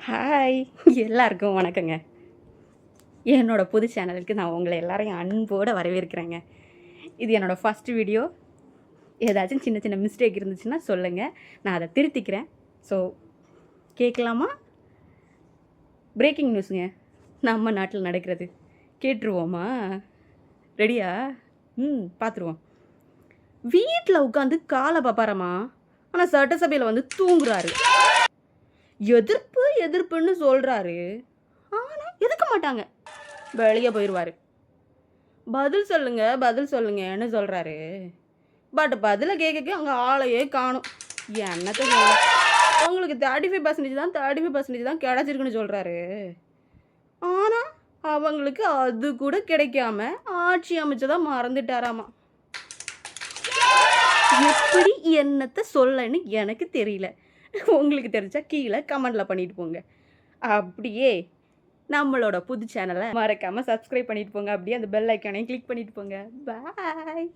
Hi, எல்லாருக்கும் வணக்கங்க. என்னோடய புது சேனலுக்கு நான் உங்களை எல்லாரையும் அன்போடு வரவேற்கிறேங்க. இது என்னோடய ஃபஸ்ட்டு வீடியோ. ஏதாச்சும் சின்ன சின்ன மிஸ்டேக் இருந்துச்சுன்னா சொல்லுங்கள், நான் அதை திருத்திக்கிறேன். ஸோ கேட்கலாமா? பிரேக்கிங் நியூஸுங்க, நம்ம நாட்டில் நடக்கிறது கேட்டுருவோமா? ரெடியா? பார்த்துருவோம். வீட்டில் உட்காந்து காலை பார்ப்பாரம்மா, ஆனால் சட்டசபையில் வந்து தூங்குறாரு. எதிர்ப்புன்னு சொல்கிறாரு, ஆனால் எதுக்க மாட்டாங்க, வெளியே போயிடுவார். பதில் சொல்லுங்கன்னு சொல்கிறாரு. பட் பதிலை கேட்க அங்கே ஆளையே காணும். என்னத்தை சொல்ல, உங்களுக்கு 35% தான் கிடச்சிருக்குன்னு சொல்கிறாரு. ஆனால் அவங்களுக்கு அது கூட கிடைக்காம ஆட்சி அமைச்சதான் மறந்துட்டாராமா. எப்படி என்னத்தை சொல்லன்னு எனக்கு தெரியல. உங்களுக்கு தெரிஞ்சா கீழே கமெண்டில் பண்ணிட்டு போங்க. அப்படியே நம்மளோட புது சேனலை மறக்காமல் சப்ஸ்கிரைப் பண்ணிட்டு போங்க. அப்படியே அந்த பெல் ஐக்கானையும் கிளிக் பண்ணிட்டு போங்க. பாய்.